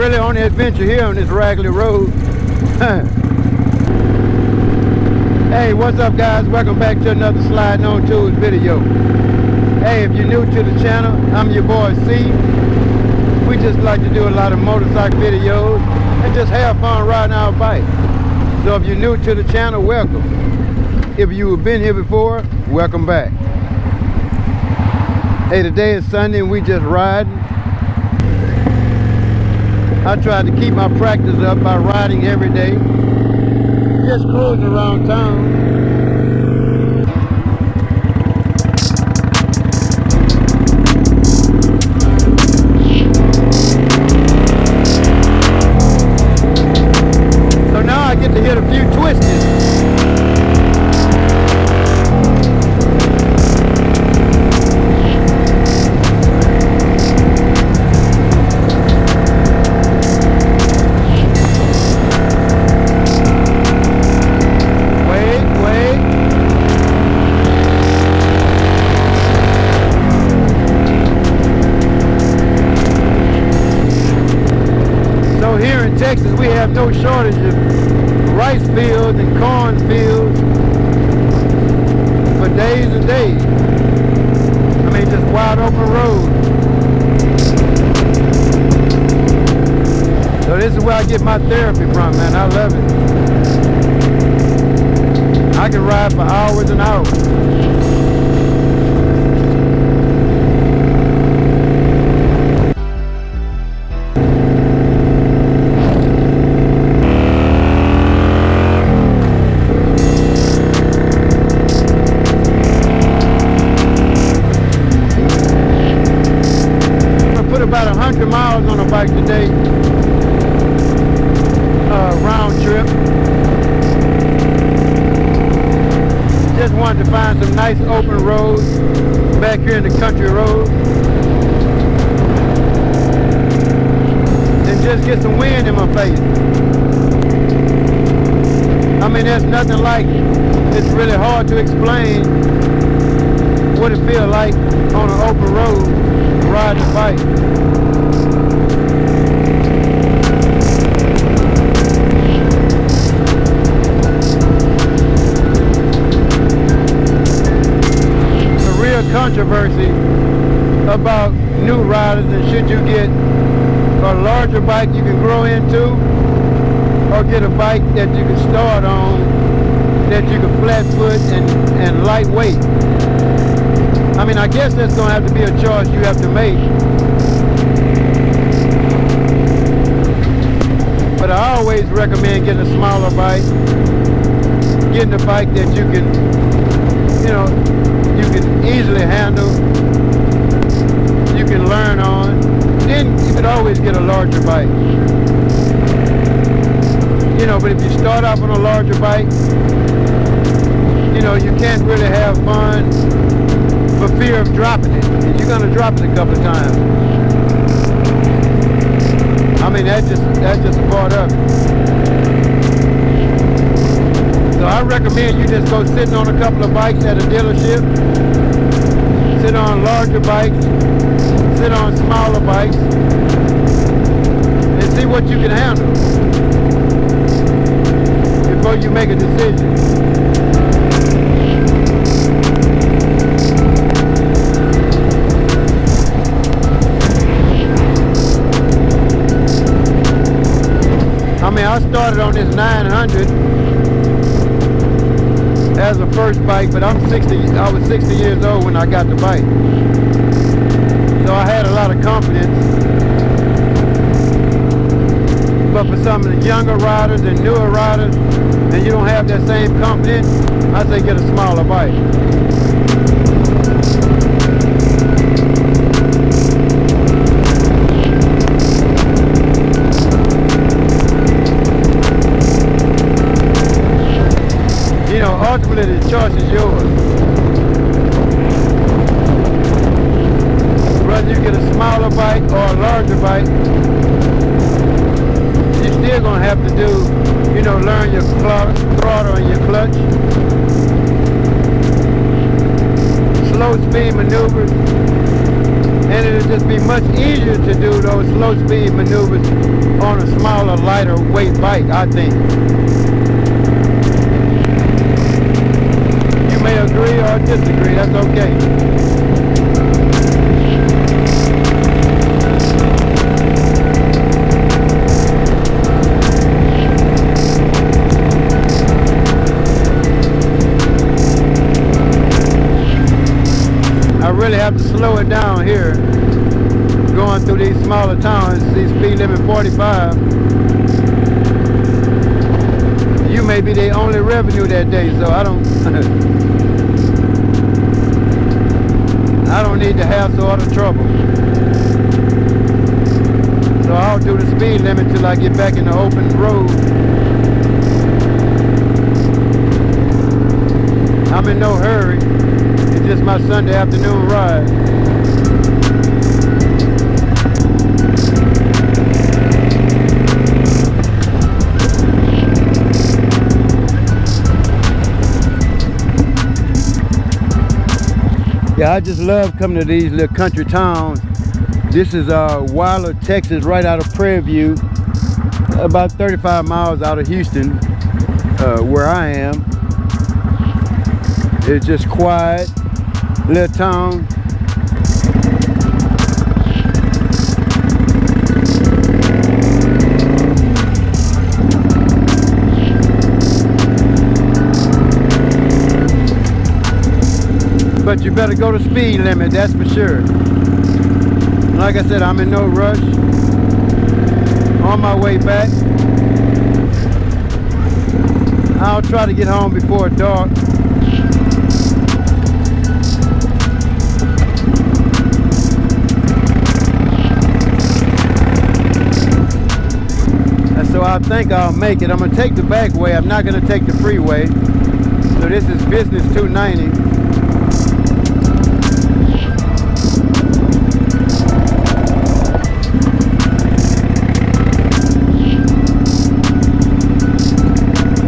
really on the adventure here on this raggedy road. Hey, what's up guys? Welcome back to another Sliding on Twoz video. Hey, if you're new to the channel, I'm your boy C. We just like to do a lot of motorcycle videos and just have fun riding our bike. So if you're new to the channel, welcome. If you've been here before, welcome back. Hey, today is Sunday and we just riding. I tried to keep my practice up by riding every day. Just cruising around town. So now I get to hit a few twists. Texas, we have no shortage of rice fields and corn fields for days and days. I mean, just wide open roads. So this is where I get my therapy from, man. I love it. I can ride for hours and hours. About 100 miles on a bike today, round trip. Just wanted to find some nice open roads back here in the country road and just get some wind in my face. I mean, there's nothing like it. It's really hard to explain what it feels like on an open road riding a bike. Controversy about new riders and should you get a larger bike you can grow into or get a bike that you can start on that you can flat foot and lightweight. I mean, I guess that's going to have to be a choice you have to make, but I always recommend getting a smaller bike, getting a bike that you can, you know, you can easily handle, you can learn on. Then you can always get a larger bike. You know, but if you start off on a larger bike, you know, you can't really have fun for fear of dropping it. And you're gonna drop it a couple of times. I mean, that's just a part of it. So I recommend you just go sitting on a couple of bikes at a dealership, sit on larger bikes, sit on smaller bikes, and see what you can handle before you make a decision. I mean, I started on this 900 as a first bike, but I was 60 years old when I got the bike. So I had a lot of confidence. But for some of the younger riders and newer riders, and you don't have that same confidence, I say get a smaller bike. You know, ultimately the choice is yours. Whether you get a smaller bike or a larger bike, you're still going to have to do, you know, learn your throttle and your clutch. Slow speed maneuvers And it'll just be much easier to do those slow speed maneuvers on a smaller, lighter weight bike, I think. You may agree or disagree, that's okay. I really have to slow it down here, going through these smaller towns. See speed limit 45. You may be the only revenue that day, so I don't I don't need the hassle or the trouble. So I'll do the speed limit till I get back in the open road. I'm in no hurry. It's just my Sunday afternoon ride. Yeah, I just love coming to these little country towns. This is Weiler, Texas, right out of Prairie View, about 35 miles out of Houston, where I am. It's just quiet, little town. But you better go to speed limit, that's for sure. Like I said, I'm in no rush. On my way back. I'll try to get home before dark. And so I think I'll make it. I'm gonna take the back way. I'm not gonna take the freeway. So this is business 290.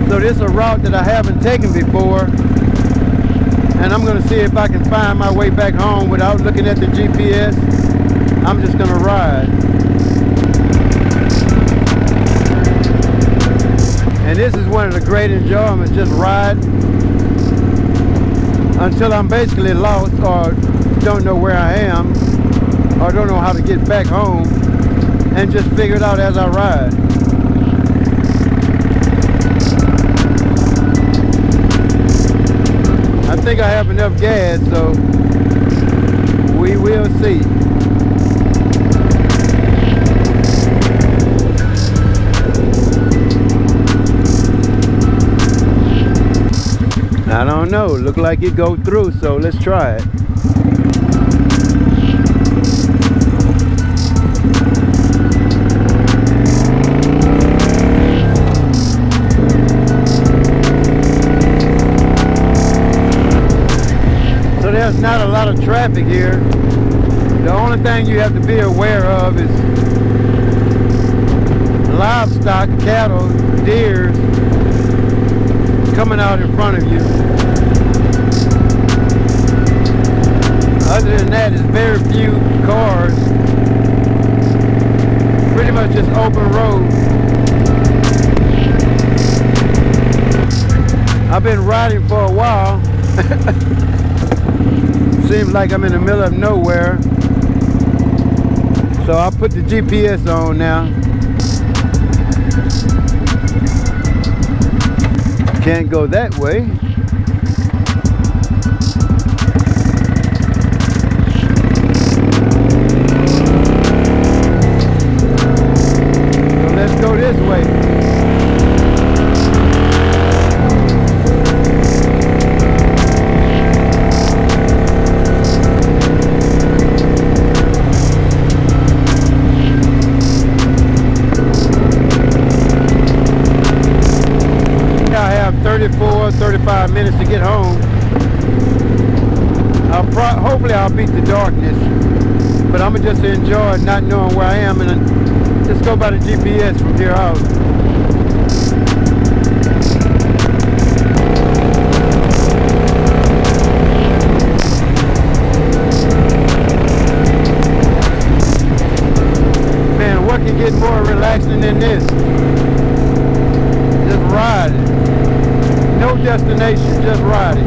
So this is a route that I haven't taken before, and I'm going to see if I can find my way back home without looking at the GPS. I'm just going to ride. And this is one of the great enjoyments, just ride until I'm basically lost or don't know where I am or don't know how to get back home, and just figure it out as I ride. I think I have enough gas, so we will see. I don't know, look like it go through, so let's try it. There's not a lot of traffic here. The only thing you have to be aware of is livestock, cattle, deer coming out in front of you. Other than that, it's very few cars. Pretty much just open road. I've been riding for a while. Seems like I'm in the middle of nowhere. So I'll put the GPS on now. Can't go that way. So let's go this way. I have 35 minutes to get home. Hopefully I'll beat the darkness, but I'm gonna just enjoy not knowing where I am and just go by the GPS from here out. relaxing than this. Just riding. No destination, just riding.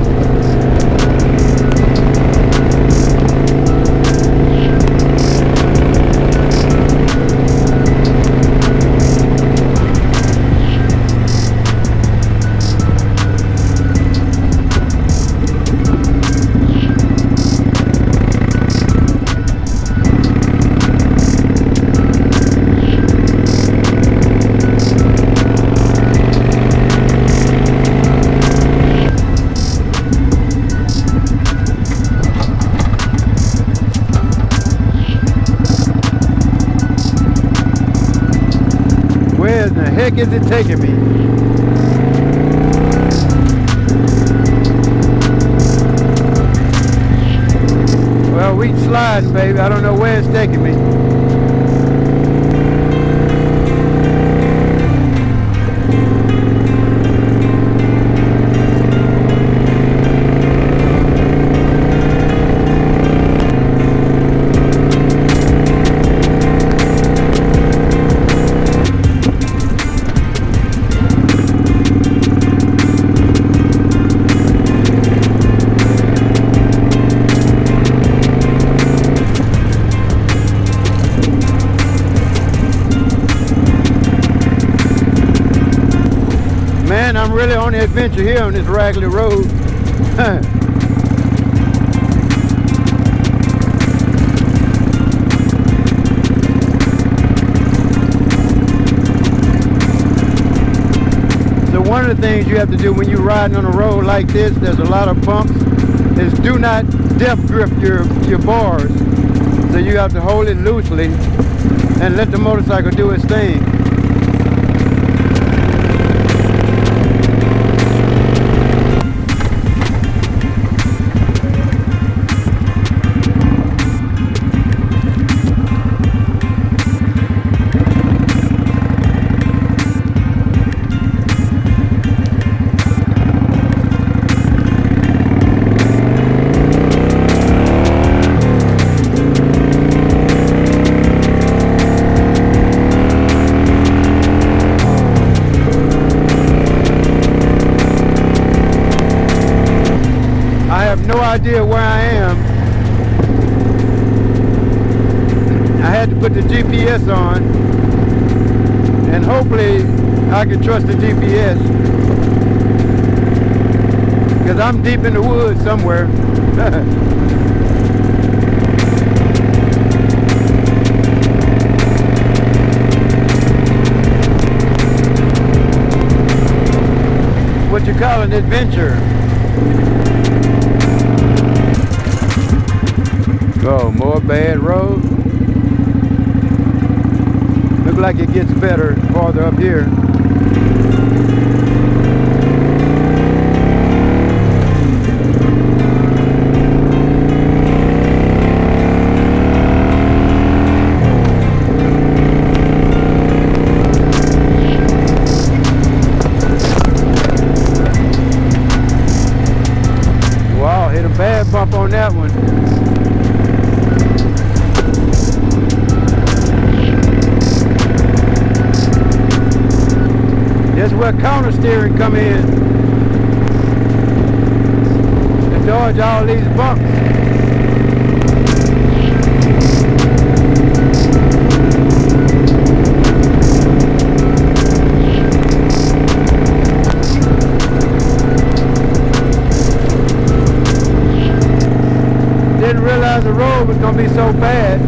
Where the heck is it taking me? Well, we sliding, baby. I don't know where it's taking me. Man, I'm really on the adventure here on this raggedy road. So one of the things you have to do when you're riding on a road like this, there's a lot of bumps, is do not depth grip your bars. So you have to hold it loosely and let the motorcycle do its thing. No idea where I am. I had to put the GPS on, and hopefully I can trust the GPS, because I'm deep in the woods somewhere. What you call an adventure. Oh, more bad road. Look like it gets better farther up here. Wow, hit a bad bump on that one. That's where counter steering come in to dodge all these bumps. Didn't realize the road was gonna be so bad,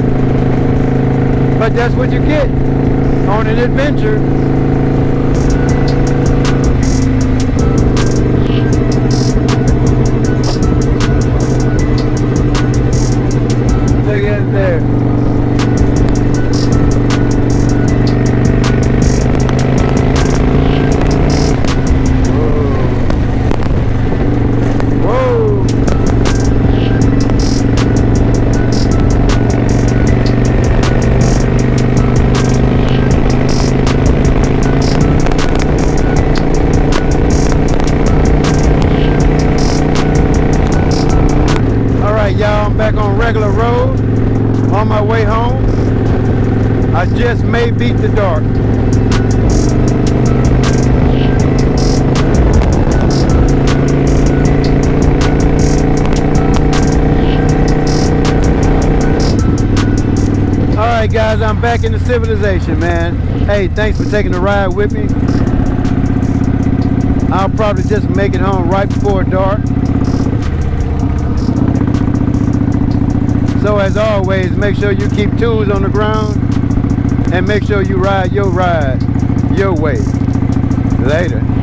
but that's what you get on an adventure. Look at there. Whoa. All right, y'all, I'm back on regular road on my way home. I just may beat the dark. Alright guys, I'm back into civilization, man. Hey, thanks for taking the ride with me. I'll probably just make it home right before dark. So as always, make sure you keep tools on the ground and make sure you ride your way. Later.